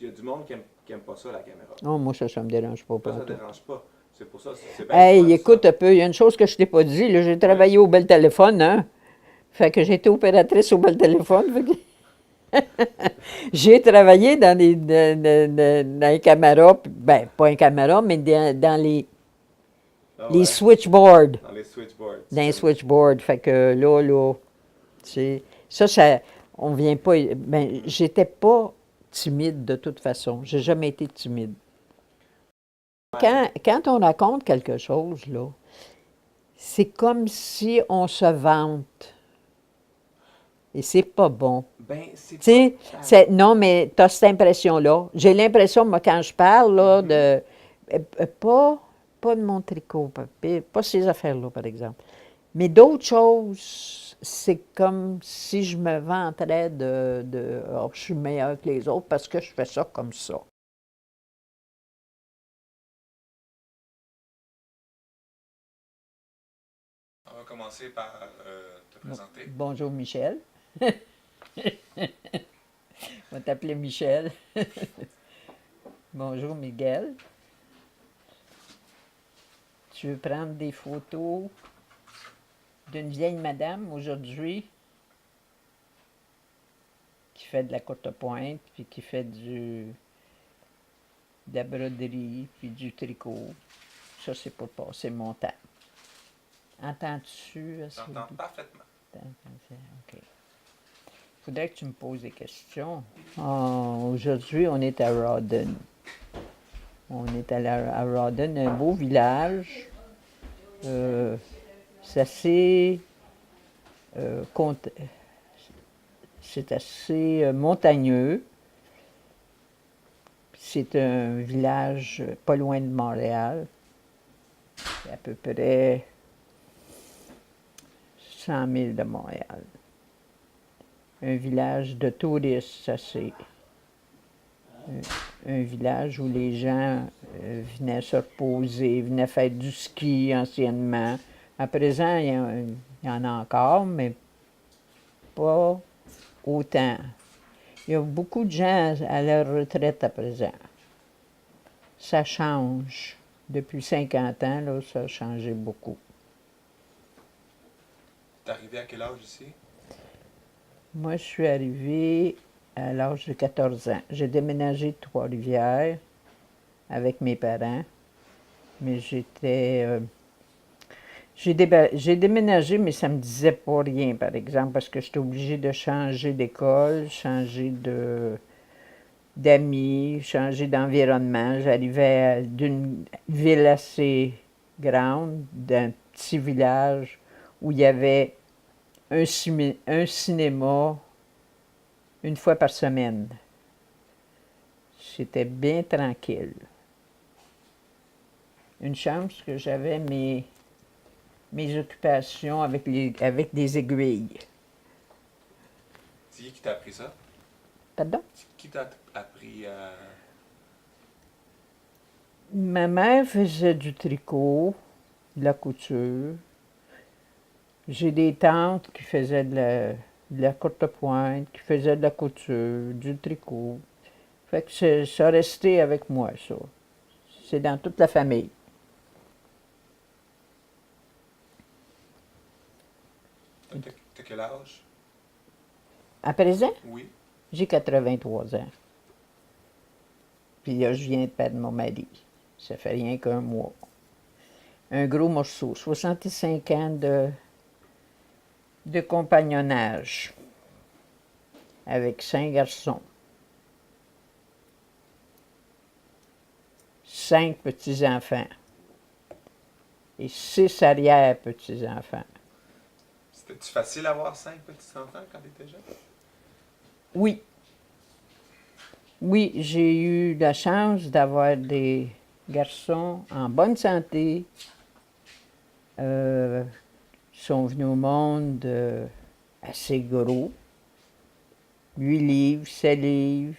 il y a du monde qui aime pas ça, la caméra. Non, moi, ça me dérange pas. Ça Pas ne tout. dérange pas. C'est pour ça, c'est bien le fun, Hey, ça. écoute un peu, il y a une chose que je t'ai pas dit. Là, j'ai Oui. travaillé au bel téléphone, hein. Fait que j'étais opératrice au bel téléphone. Fait que j'ai travaillé dans les caméras, ben, pas un caméra, mais dans Ah les ouais, switchboards. dans les switchboards. Dans les switchboards. Fait que là, ça, on vient pas. Ben, j'étais pas timide de toute façon. J'ai jamais été timide. Ouais. Quand on raconte quelque chose, là, c'est comme si on se vante. Et c'est pas bon. Ben, c'est Tu pas sais, pareil. non, mais tu as cette impression-là. J'ai l'impression, moi, quand je parle, là, pas de mon tricot, pas ces affaires-là, par exemple. Mais d'autres choses, c'est comme si je me vanterais oh, je suis meilleur que les autres parce que je fais ça comme ça. On va commencer par te présenter. Bonjour, Michel. On va t'appeler Michel. Bonjour, Miguel. Tu veux prendre des photos d'une vieille madame aujourd'hui qui fait de la courte pointe, puis qui fait de la broderie, puis du tricot. Ça, c'est pour passer mon temps. Entends-tu? J'entends parfaitement. OK. Il faudrait que tu me poses des questions. Aujourd'hui, on est à Rawdon. On est à Rawdon, un beau village. C'est assez, c'est assez montagneux. C'est un village pas loin de Montréal. C'est à peu près 100 000 de Montréal. Un village de touristes, ça c'est un village où les gens venaient se reposer, venaient faire du ski anciennement. À présent, il y en a encore, mais pas autant. Il y a beaucoup de gens à leur retraite à présent. Ça change. Depuis 50 ans, là, ça a changé beaucoup. T'es arrivé à quel âge ici? Moi, je suis arrivée à l'âge de 14 ans. J'ai déménagé de Trois-Rivières avec mes parents, mais j'ai déménagé, mais ça ne me disait pas rien, par exemple, parce que j'étais obligée de changer d'école, changer d'amis, changer d'environnement. J'arrivais d'une ville assez grande, d'un petit village où il y avait un cinéma une fois par semaine. C'était bien tranquille. Une chance que j'avais mes occupations avec des aiguilles. C'est qui t'a appris ça? Pardon? Qui t'a appris à... Ma mère faisait du tricot, de la couture. J'ai des tantes qui faisaient de la courte pointe, qui faisaient de la couture, du tricot. Fait que ça a resté avec moi, ça. C'est dans toute la famille. T'as quel âge? À présent, Oui. j'ai 83 ans. Puis là, je viens de perdre mon mari. Ça fait rien qu'un mois. Un gros morceau. 65 ans de compagnonnage avec 5 garçons. 5 petits-enfants et 6 arrière-petits-enfants. C'était-tu facile d'avoir 5 petits-enfants quand t'étais jeune? Oui, oui, j'ai eu la chance d'avoir des garçons en bonne santé. Sont venus au monde assez gros. 8 livres, 7 livres.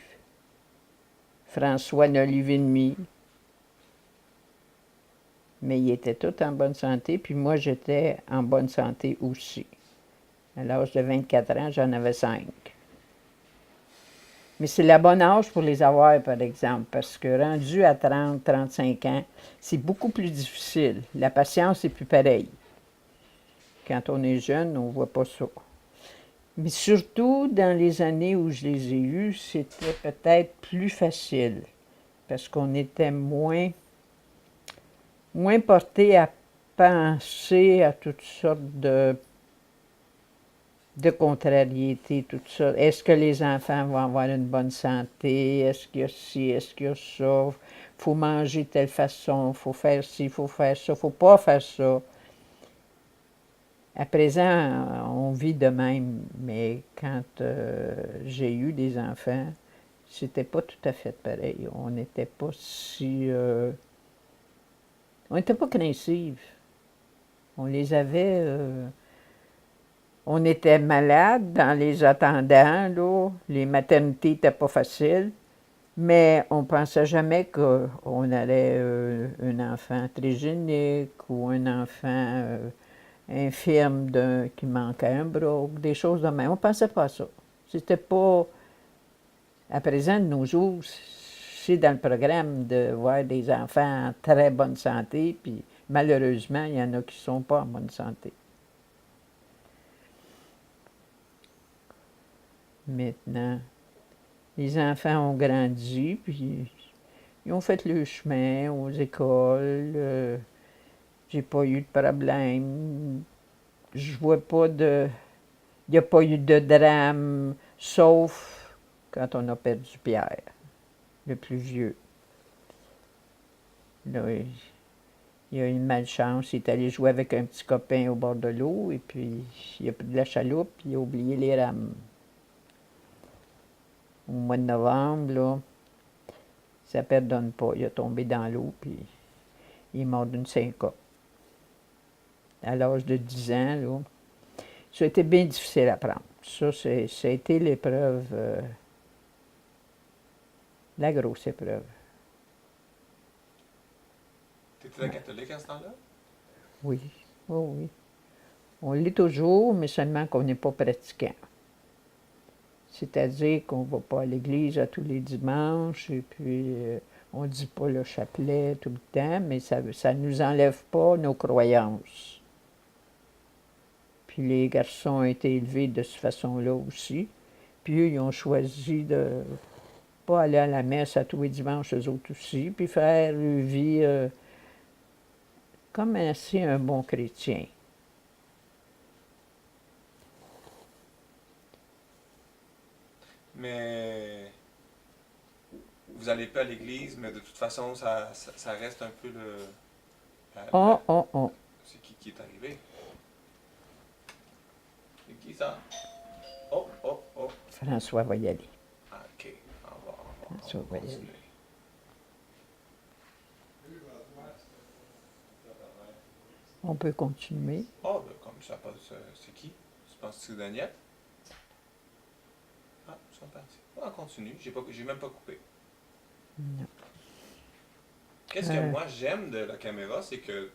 François, 9 livres et demi. Mais ils étaient tous en bonne santé, puis moi, j'étais en bonne santé aussi. À l'âge de 24 ans, j'en avais 5. Mais c'est la bonne âge pour les avoir, par exemple, parce que rendu à 30, 35 ans, c'est beaucoup plus difficile. La patience n'est plus pareille. Quand on est jeune, on ne voit pas ça. Mais surtout, dans les années où je les ai eus, c'était peut-être plus facile, parce qu'on était moins porté à penser à toutes sortes de contrariétés, tout ça. Est-ce que les enfants vont avoir une bonne santé? Est-ce qu'il y a ci? Est-ce qu'il y a ça? Il faut manger de telle façon, il faut faire ci, il faut faire ça, il ne faut pas faire ça. À présent, on vit de même, mais quand j'ai eu des enfants, c'était pas tout à fait pareil. On n'était pas si... on n'était pas craintifs. On les avait... on était malades dans les attendants, là. Les maternités n'étaient pas faciles, mais on ne pensait jamais qu'on allait un enfant trigénique ou un enfant infirme qui manquait un bras, ou des choses de même. On ne pensait pas à ça. C'était pas... À présent, de nos jours, c'est dans le programme de voir des enfants en très bonne santé, puis malheureusement, il y en a qui ne sont pas en bonne santé. Maintenant, les enfants ont grandi, puis ils ont fait le chemin aux écoles. J'ai pas eu de problème. Je vois pas de... Il n'y a pas eu de drame, sauf quand on a perdu Pierre, le plus vieux. Là, il a eu une malchance. Il est allé jouer avec un petit copain au bord de l'eau, et puis il a pris de la chaloupe, puis il a oublié les rames. Au mois de novembre, là, ça ne pardonne pas. Il est tombé dans l'eau, puis il est mort d'une syncope. À l'âge de 10 ans, là. Ça a été bien difficile à prendre. Ça a été l'épreuve, la grosse épreuve. T'étais catholique à ce temps-là? Oui, oh oui. On l'est toujours, mais seulement qu'on n'est pas pratiquant. C'est-à-dire qu'on ne va pas à l'église à tous les dimanches, et puis on ne dit pas le chapelet tout le temps, mais ça ne nous enlève pas nos croyances. Puis les garçons ont été élevés de cette façon-là aussi. Puis eux, ils ont choisi de ne pas aller à la messe à tous les dimanches, eux autres aussi, puis faire une vie comme assez un bon chrétien. Mais vous allez pas à l'église, mais de toute façon, ça reste un peu le... Oh, oh, oh. C'est qui est arrivé? C'est qui ça? Oh, oh, oh. François va y aller. Ah, ok. François va y aller. continuer. On peut continuer. Oh, ben, comme ça passe, c'est qui? Tu penses que c'est Daniel? Ah, ils sont partis. On continue, j'ai même pas coupé. Non. Qu'est-ce que moi j'aime de la caméra, c'est que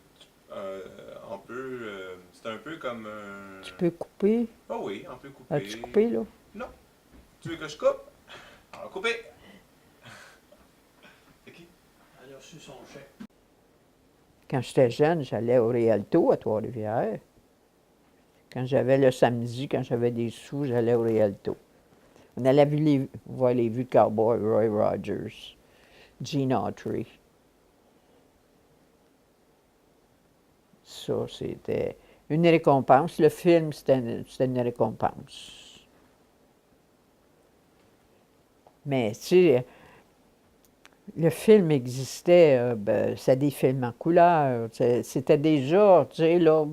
on peut, c'est un peu comme un... Tu peux couper? Ah oui, on peut couper. As-tu coupé, là? Non. Tu veux que je coupe? On va couper. C'est qui? Elle a reçu son chèque. Quand j'étais jeune, j'allais au Rialto à Trois-Rivières. Quand j'avais le samedi, quand j'avais des sous, j'allais au Rialto. On allait voir les vues de cowboy, Roy Rogers, Gene Autry. Ça, c'était une récompense. Le film, c'était une récompense. Mais, tu sais, le film existait, c'est des films en couleur. C'était déjà, tu sais, là,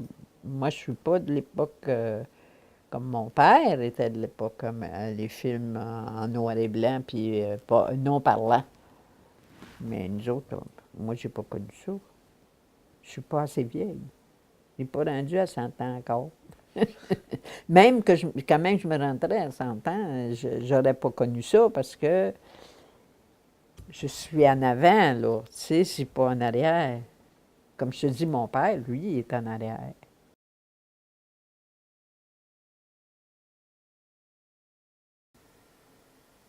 moi, je suis pas de l'époque comme mon père était de l'époque, comme les films en noir et blanc, puis pas, non parlant. Mais nous autres, moi, j'ai pas connu ça. Je suis pas assez vieille. Je n'ai pas rendu à 100 ans encore. Même que quand même je me rentrais à 100 ans, je n'aurais pas connu ça parce que je suis en avant, là. Tu sais, c'est pas en arrière. Comme je te dis, mon père, lui, il est en arrière.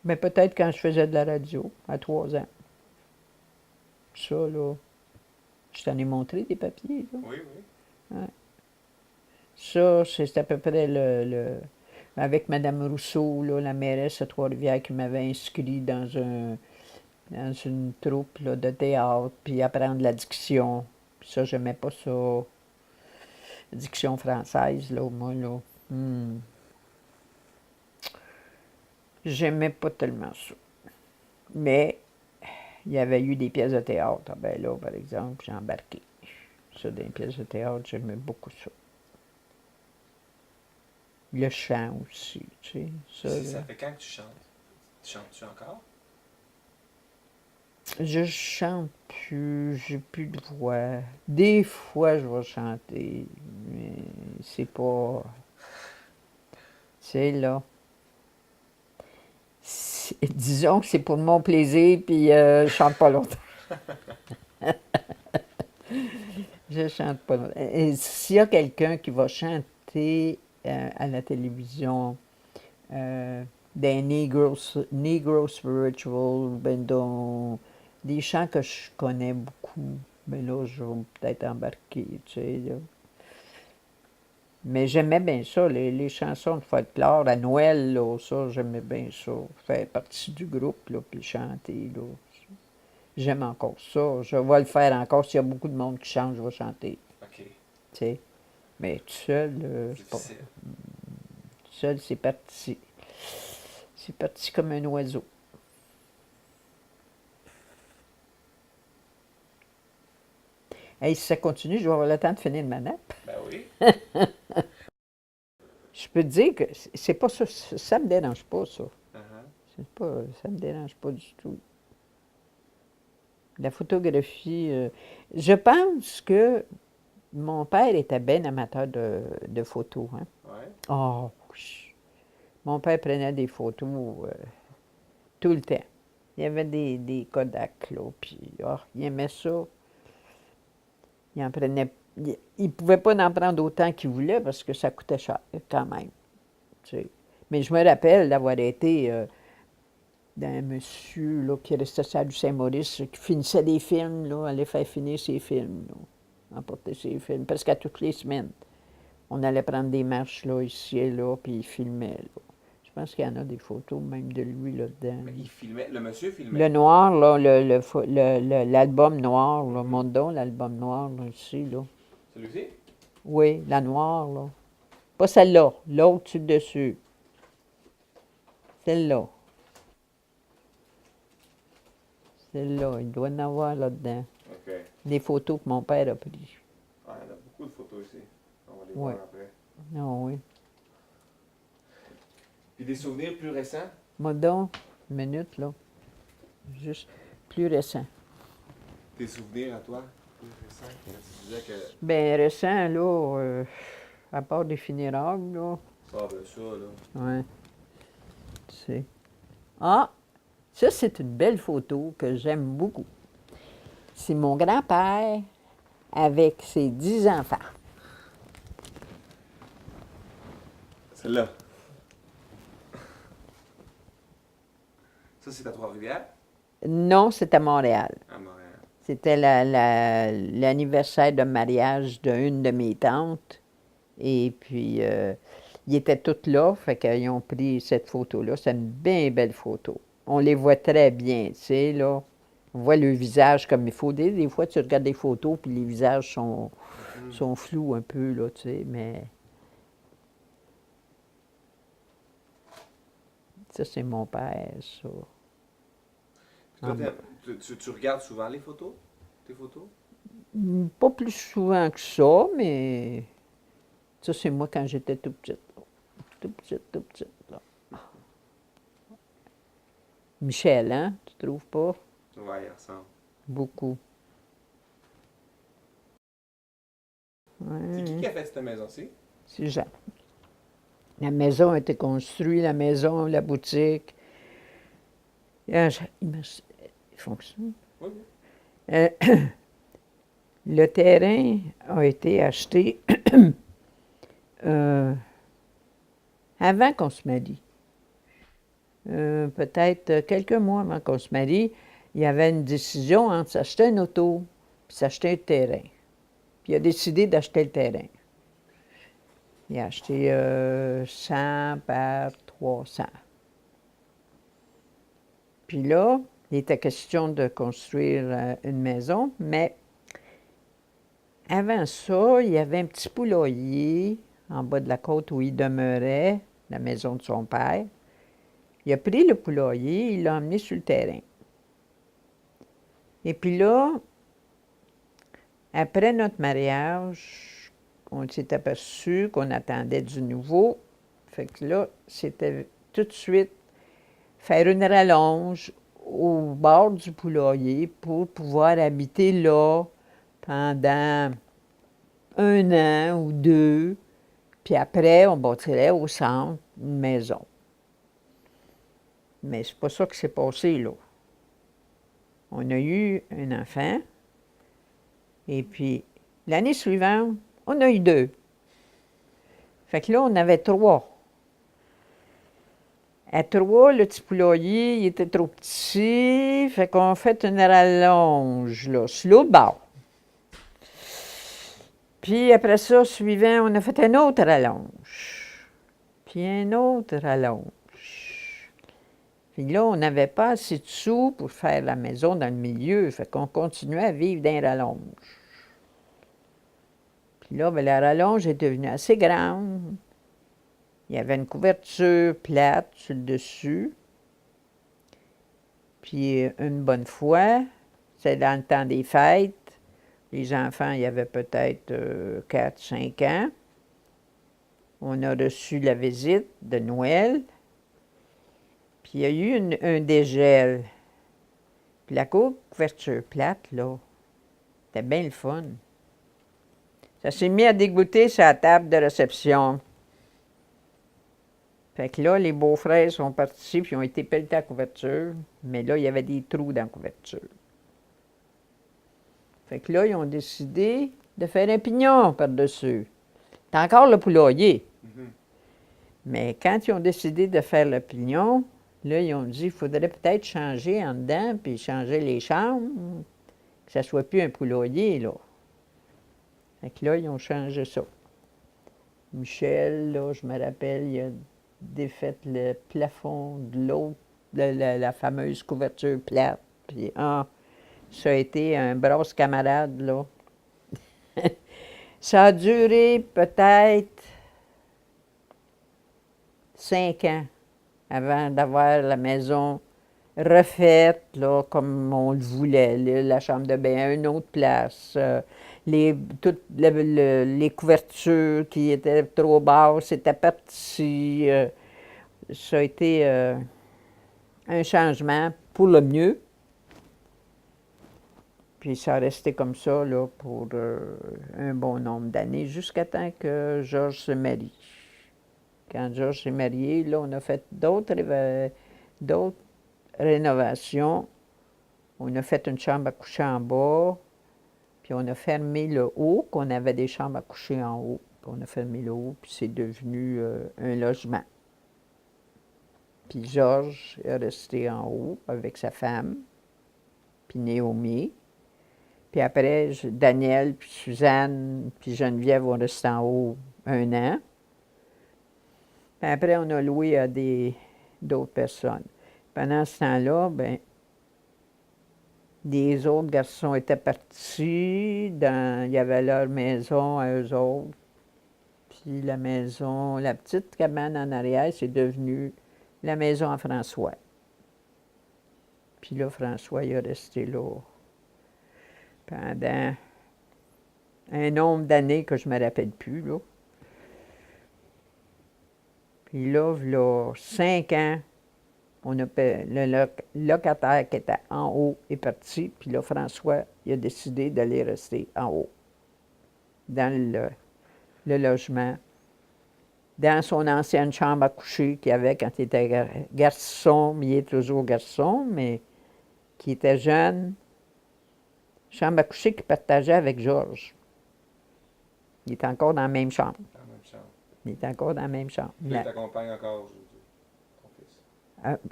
Mais peut-être quand je faisais de la radio, à 3 ans. Ça, là, je t'en ai montré des papiers, là. Oui, oui. Ça, c'est à peu près avec Mme Rousseau, là, la mairesse de Trois-Rivières, qui m'avait inscrit dans une troupe là, de théâtre, puis apprendre la diction. Puis ça, j'aimais pas ça. La diction française, là, moi, là. J'aimais pas tellement ça. Mais il y avait eu des pièces de théâtre. Ah ben là, par exemple, j'ai embarqué. Ça, des pièces de théâtre, j'aimais beaucoup ça. Le chant aussi, tu sais. Ça, Ça là. fait quand que tu chantes? Chantes-tu encore? Je chante plus, j'ai plus de voix. Des fois, je vais chanter, mais c'est pas. C'est là. Disons que c'est pour mon plaisir, puis je chante pas longtemps. Je chante pas longtemps. Et s'il y a quelqu'un qui va chanter à la télévision des Negro Spiritual, ben des chants que je connais beaucoup, ben là, je vais peut-être embarquer, tu sais, là. Mais j'aimais bien ça, les chansons de folklore à Noël, là, ça, j'aimais bien ça. Faire partie du groupe, là, puis chanter, là. J'aime encore ça. Je vais le faire encore. S'il y a beaucoup de monde qui chante, je vais chanter, OK. tu sais. Mais tout seul, C'est c'est pas. difficile. Tout seul, c'est parti. C'est parti comme un oiseau. Hey, si ça continue, je vais avoir le temps de finir ma nappe. Ben oui. Je peux te dire que c'est pas ça. Ça me dérange pas, ça. Uh-huh. C'est pas, ça me dérange pas du tout. La photographie, je pense que mon père était bien amateur de photos, hein. Ouais. Oh, oui. Mon père prenait des photos tout le temps. Il y avait des Kodak, là, puis il aimait ça. Il en prenait. Il pouvait pas en prendre autant qu'il voulait parce que ça coûtait cher, quand même. Tu sais. Mais je me rappelle d'avoir été d'un monsieur là, qui restait sur la rue Saint-Maurice, qui finissait des films, là, allait faire finir ses films, là, emporter ses films, presque à toutes les semaines. On allait prendre des marches là, ici et là, puis il filmait. Là. Je pense qu'il y en a des photos même de lui là-dedans. Mais il filmait. Le monsieur filmait. Le noir, là, l'album noir, là, Mondon, l'album noir, là, ici, là. Celui-ci? Oui, la noire, là. Pas celle-là, l'autre dessus. Celle-là. Celle-là, il doit en avoir là-dedans. OK. Des photos que mon père a prises. Ah, il y en a beaucoup de photos ici. On va les Ouais. voir après. Ah oui. Puis des souvenirs plus récents? Moi donc, une minute, là. Juste plus récent. Tes souvenirs à toi? Plus récents? Tu disais que. Ben récent, là, à part des funérailles, là. Ah, ben ça, là. Ouais. Tu sais. Ah! Ça, c'est une belle photo que j'aime beaucoup. C'est mon grand-père avec ses 10 enfants. Celle-là. Ça, c'est à Trois-Rivières? Non, c'est à Montréal. À Montréal. C'était l'anniversaire de mariage d'une de mes tantes. Et puis, ils étaient tous là, fait qu'ils ont pris cette photo-là. C'est une bien belle photo. On les voit très bien, tu sais, là. On voit le visage comme il faut. Des fois, tu regardes des photos, puis les visages sont flous un peu, là, tu sais, mais... Ça, c'est mon père, ça. Puis toi, tu regardes souvent les photos? Tes photos? Pas plus souvent que ça, mais... Ça, c'est moi quand j'étais tout petite, là. Tout petite, tout petite, là. Michel, hein? Tu trouves pas? Ouais, il ressemble. Beaucoup. C'est Ouais, qui a fait cette maison-ci? c'est Jean. La maison a été construite, la maison, la boutique. Ah, il fonctionne. Oui, oui. Euh, le terrain a été acheté avant qu'on se marie. peut-être quelques mois avant qu'on se marie, il y avait une décision entre s'acheter une auto et s'acheter un terrain. Puis il a décidé d'acheter le terrain. Il a acheté 100 par 300. Puis là, il était question de construire une maison, mais avant ça, il y avait un petit poulailler en bas de la côte où il demeurait, la maison de son père. Il a pris le poulailler, il l'a emmené sur le terrain. Et puis là, après notre mariage, on s'est aperçu qu'on attendait du nouveau. Fait que là, c'était tout de suite faire une rallonge au bord du poulailler pour pouvoir habiter là pendant 1 an ou 2. Puis après, on bâtirait au centre une maison. Mais c'est pas ça qui s'est passé, là. On a eu un enfant. Et puis, l'année suivante, on a eu 2. Fait que là, on avait 3. À 3, le petit poulailler, il était trop petit. Fait qu'on a fait une rallonge, là, sur l'autre bord. Puis après ça, suivant, on a fait une autre rallonge. Puis une autre rallonge. Puis là, on n'avait pas assez de sous pour faire la maison dans le milieu. Fait qu'on continuait à vivre dans les rallonges. Puis là, bien, la rallonge est devenue assez grande. Il y avait une couverture plate sur le dessus. Puis une bonne fois, c'est dans le temps des fêtes. Les enfants, il y avait peut-être 4-5 ans. On a reçu la visite de Noël. Puis il y a eu un dégel. Puis la couverture plate, là, c'était bien le fun. Ça s'est mis à dégoûter sur la table de réception. Fait que là, les beaux-frères sont partis puis ont été pelletés à la couverture. Mais là, il y avait des trous dans la couverture. Fait que là, ils ont décidé de faire un pignon par-dessus. C'est encore le poulailler. Mhm. Mais quand ils ont décidé de faire le pignon, là, ils ont dit qu'il faudrait peut-être changer en dedans, puis changer les chambres, que ça ne soit plus un poulailler, là. Fait que là, ils ont changé ça. Michel, là, je me rappelle, il a défait le plafond de l'autre, la fameuse couverture plate. Puis, ça a été un brosse camarade, là. Ça a duré peut-être 5 ans avant d'avoir la maison refaite, là, comme on le voulait. La chambre de bain à une autre place. Toutes les couvertures qui étaient trop basses étaient parties. Ça a été un changement pour le mieux. Puis ça a resté comme ça là, pour un bon nombre d'années, jusqu'à temps que Georges se marie. Quand Georges s'est marié, là, on a fait d'autres rénovations. On a fait une chambre à coucher en bas, puis on a fermé le haut, qu'on avait des chambres à coucher en haut. Puis on a fermé le haut, puis c'est devenu un logement. Puis Georges est resté en haut avec sa femme, puis Naomi. Puis après, Daniel, puis Suzanne, puis Geneviève vont rester en haut 1 an. Puis après, on a loué à d'autres personnes. Pendant ce temps-là, bien, des autres garçons étaient partis. Il y avait leur maison à eux autres. Puis la maison, la petite cabane en arrière, c'est devenu la maison à François. Puis là, François, il est resté là pendant un nombre d'années que je ne me rappelle plus, là. Puis là, il y a 5 ans, le locataire qui était en haut est parti, puis là, François, il a décidé d'aller rester en haut, dans le logement, dans son ancienne chambre à coucher qu'il avait quand il était garçon, mais il est toujours garçon, mais qui était jeune. Chambre à coucher qu'il partageait avec Georges. Il est encore dans la même chambre. Dans la même chambre. Il est encore dans la même chambre. Il t'accompagne encore aujourd'hui, ton fils.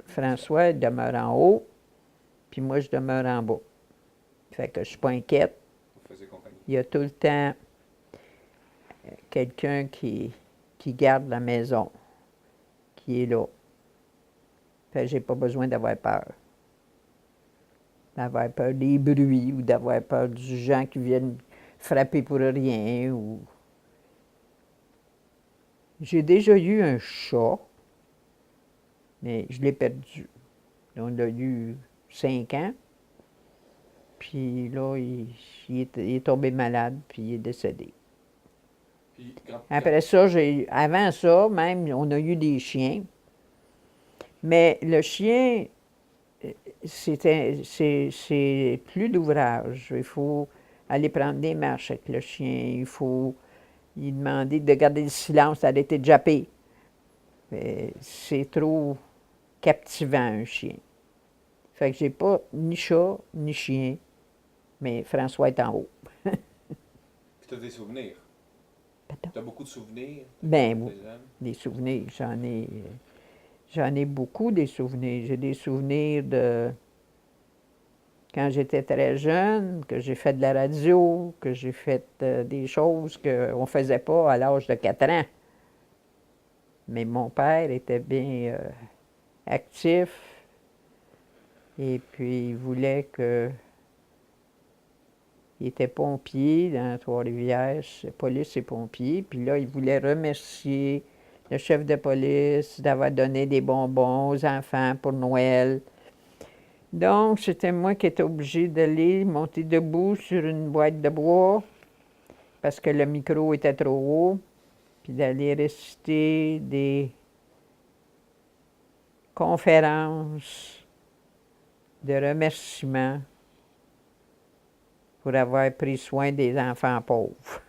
François il demeure en haut, puis moi, je demeure en bas. Fait que je suis pas inquiète. Vous faisiez compagnie. Il y a tout le temps quelqu'un qui garde la maison, qui est là. Fait que j'ai pas besoin d'avoir peur. D'avoir peur des bruits ou d'avoir peur du gens qui viennent frapper pour rien. Ou... J'ai déjà eu un chat, mais je l'ai perdu. On l'a eu 5 ans. Puis là, il est tombé malade, puis il est décédé. Puis, Après ça, avant ça, même, on a eu des chiens. Mais le chien, c'est plus d'ouvrage. Il faut aller prendre des marches avec le chien. Il faut lui demander de garder le silence, d'arrêter de japper. C'est trop captivant, un chien. Fait que j'ai pas ni chat, ni chien, mais François est en haut. Puis tu as des souvenirs. Pardon? Tu as beaucoup de souvenirs. Ben quand oui, t'es jeune. des souvenirs, j'en ai beaucoup des souvenirs. J'ai des souvenirs de quand j'étais très jeune, que j'ai fait de la radio, que j'ai fait des choses qu'on ne faisait pas à l'âge de 4 ans. Mais mon père était bien actif et puis il voulait que... Il était pompier dans Trois-Rivières, police et pompier. Puis là, il voulait remercier le chef de police d'avoir donné des bonbons aux enfants pour Noël. Donc, c'était moi qui étais obligée d'aller monter debout sur une boîte de bois parce que le micro était trop haut, puis d'aller réciter des conférences de remerciements pour avoir pris soin des enfants pauvres.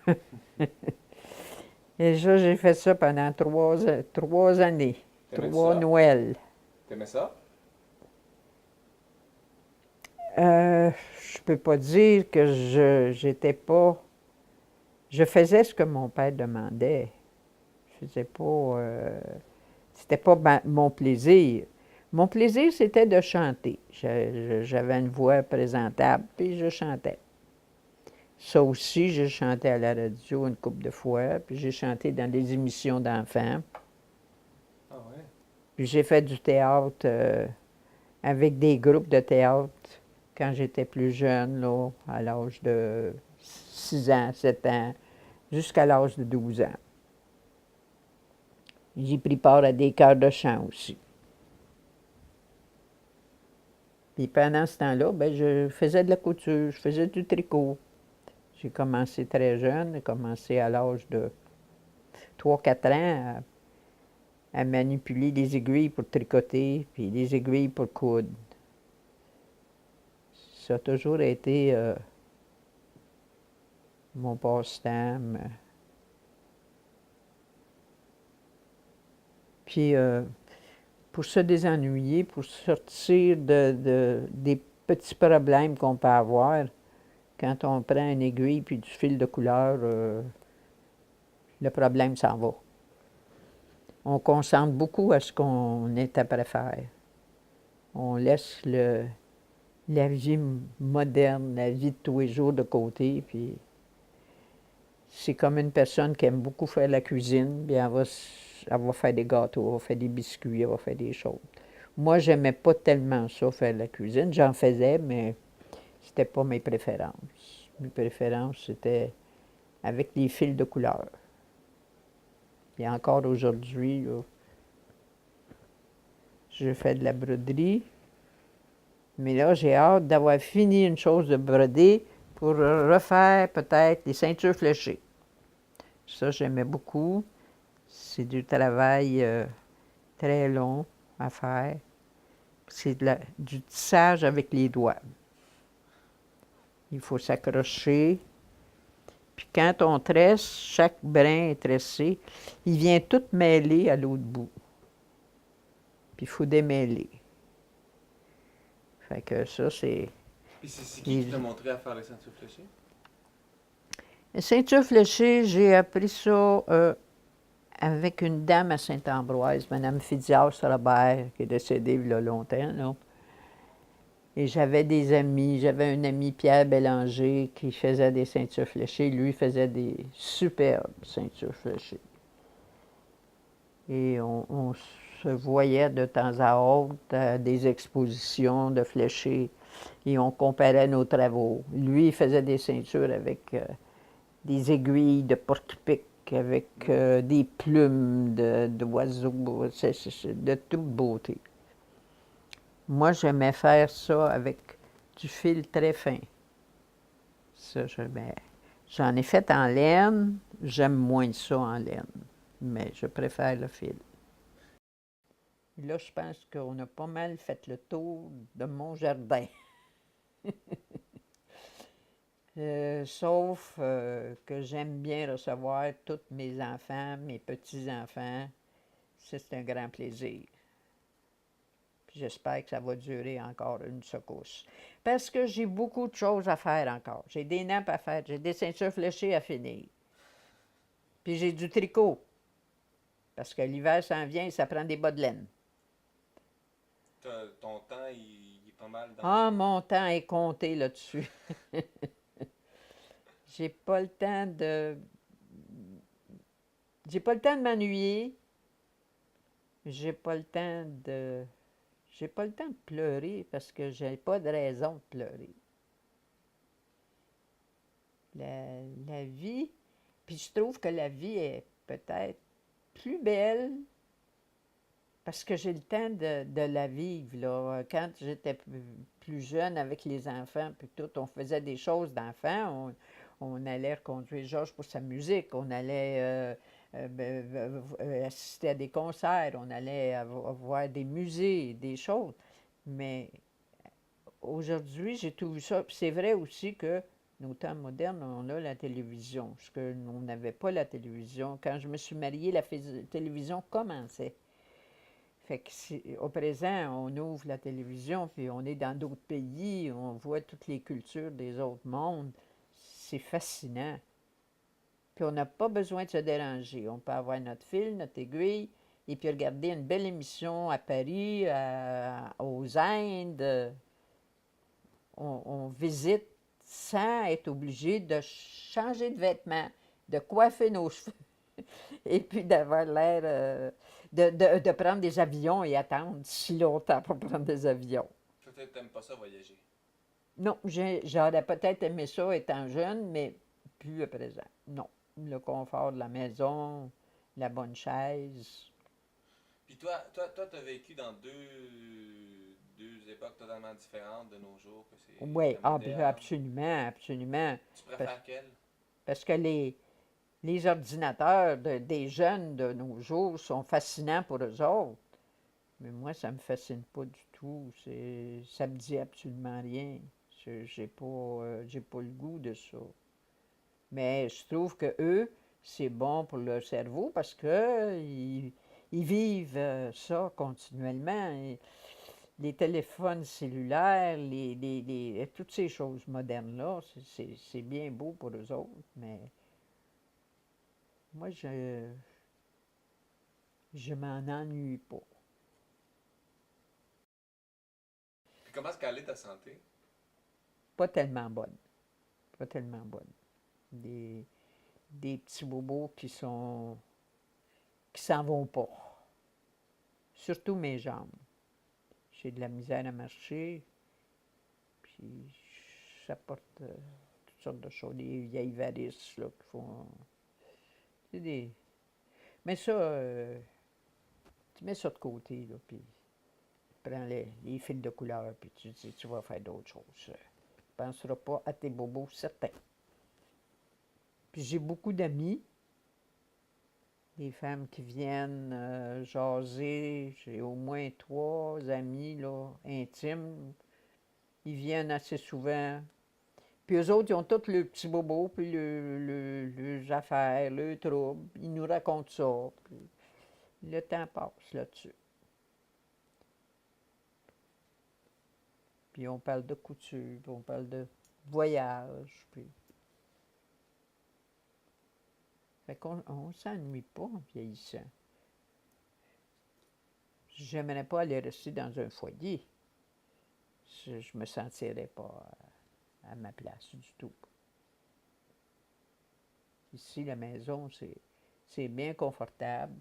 Et ça, j'ai fait ça pendant 3 années, T'aimais 3 ça? Noëls. T'aimais ça? Je peux pas dire que j'étais pas... Je faisais ce que mon père demandait. Je faisais pas... c'était pas mon plaisir. Mon plaisir, c'était de chanter. J'avais une voix présentable, puis je chantais. Ça aussi, j'ai chanté à la radio une couple de fois, puis j'ai chanté dans des émissions d'enfants. Ah ouais. Puis j'ai fait du théâtre avec des groupes de théâtre quand j'étais plus jeune, là, à l'âge de 6 ans, 7 ans, jusqu'à l'âge de 12 ans. J'ai pris part à des chœurs de chant aussi. Puis pendant ce temps-là, ben, je faisais de la couture, je faisais du tricot. J'ai commencé très jeune, j'ai commencé à l'âge de 3-4 ans à manipuler des aiguilles pour tricoter, puis des aiguilles pour coudre. Ça a toujours été mon passe-temps. Puis, pour se désennuyer, pour sortir des petits problèmes qu'on peut avoir, quand on prend une aiguille puis du fil de couleur, le problème s'en va. On concentre beaucoup à ce qu'on est après faire. On laisse la vie moderne, la vie de tous les jours de côté, puis c'est comme une personne qui aime beaucoup faire la cuisine, puis elle va faire des gâteaux, elle va faire des biscuits, elle va faire des choses. Moi, j'aimais pas tellement ça, faire la cuisine. J'en faisais, mais c'était pas mes préférences. Mes préférences, c'était avec les fils de couleur. Et encore aujourd'hui, là, je fais de la broderie. Mais là, j'ai hâte d'avoir fini une chose de broder pour refaire peut-être les ceintures fléchées. Ça, j'aimais beaucoup. C'est du travail très long à faire. C'est du tissage avec les doigts. Il faut s'accrocher. Puis quand on tresse, chaque brin est tressé, il vient tout mêler à l'autre bout. Puis il faut démêler. Fait que ça, c'est... Puis c'est qui t'a montré à faire les ceintures fléchées? Les ceintures fléchées, j'ai appris ça avec une dame à Saint-Ambroise, Mme Phidias Robert, qui est décédée il y a longtemps, là. Et j'avais des amis. J'avais un ami, Pierre Bélanger, qui faisait des ceintures fléchées. Lui faisait des superbes ceintures fléchées. Et on se voyait de temps à autre à des expositions de fléchés et on comparait nos travaux. Lui, il faisait des ceintures avec des aiguilles de porc-épic, avec des plumes d'oiseaux, de toute beauté. Moi, j'aimais faire ça avec du fil très fin. Ça, j'en ai fait en laine. J'aime moins ça en laine, mais je préfère le fil. Là, je pense qu'on a pas mal fait le tour de mon jardin. Sauf que j'aime bien recevoir tous mes enfants, mes petits-enfants. C'est un grand plaisir. Puis j'espère que ça va durer encore une secousse. Parce que j'ai beaucoup de choses à faire encore. J'ai des nappes à faire, j'ai des ceintures fléchées à finir. Puis j'ai du tricot. Parce que l'hiver s'en vient et ça prend des bas de laine. Ton temps, il est pas mal dans... Ah, mon temps est compté là-dessus. J'ai pas le temps de... J'ai pas le temps de m'ennuyer. J'ai pas le temps de... J'ai pas le temps de pleurer parce que j'ai pas de raison de pleurer. La vie... Puis je trouve que la vie est peut-être plus belle parce que j'ai le temps de la vivre, là. Quand j'étais plus jeune avec les enfants, puis tout, on faisait des choses d'enfants. On allait reconduire Georges pour sa musique. On allait assister à des concerts. On allait voir des musées, des choses. Mais aujourd'hui, j'ai tout vu ça. Puis c'est vrai aussi que nos temps modernes, on a la télévision. Ce que on n'avait pas la télévision. Quand je me suis mariée, la télévision commençait. Fait que au présent, on ouvre la télévision, puis on est dans d'autres pays, on voit toutes les cultures des autres mondes. C'est fascinant. Puis on n'a pas besoin de se déranger. On peut avoir notre fil, notre aiguille, et puis regarder une belle émission à Paris, aux Indes. On visite sans être obligé de changer de vêtements, de coiffer nos cheveux, et puis d'avoir l'air de prendre des avions et attendre si longtemps pour prendre des avions. Peut-être t'aimes pas ça voyager. Non, j'aurais peut-être aimé ça étant jeune, mais plus à présent. Non. Le confort de la maison, la bonne chaise. Puis t'as vécu dans deux époques totalement différentes de nos jours, que c'est Oui, la moderne. absolument, absolument. Tu préfères quelle? Parce que les ordinateurs des jeunes de nos jours sont fascinants pour eux autres. Mais moi, ça me fascine pas du tout. Ça me dit absolument rien. J'ai pas le goût de ça. Mais je trouve que eux, c'est bon pour leur cerveau parce que ils vivent ça continuellement. Et les téléphones cellulaires, toutes ces choses modernes-là, c'est bien beau pour eux autres, mais moi, je m'en ennuie pas. Puis comment est-ce qu'elle est ta santé? Pas tellement bonne. Pas tellement bonne. Des petits bobos qui s'en vont pas. Surtout mes jambes. J'ai de la misère à marcher, puis ça porte toutes sortes de choses, des vieilles varices là, qui font. C'est des. Mais ça, tu mets ça de côté, là, puis tu prends les fils de couleur, puis tu dis, tu vas faire d'autres choses. Tu ne penseras pas à tes bobos, certains. Puis j'ai beaucoup d'amis, des femmes qui viennent jaser. J'ai au moins 3 amis là, intimes. Ils viennent assez souvent. Puis eux autres, ils ont tous leurs petits bobos, puis leurs affaires, leurs troubles. Ils nous racontent ça. Puis le temps passe là-dessus. Puis on parle de couture, puis on parle de voyage. Puis Fait qu'on on s'ennuie pas en vieillissant. J'aimerais pas aller rester dans un foyer. Je me sentirais pas à ma place du tout. Ici, la maison, c'est bien confortable.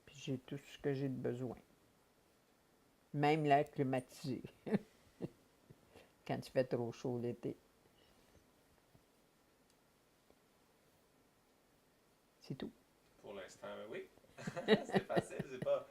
Puis j'ai tout ce que j'ai de besoin. Même l'air climatisé, quand il fait trop chaud l'été. C'est tout. Pour l'instant, oui. C'est facile, c'est pas.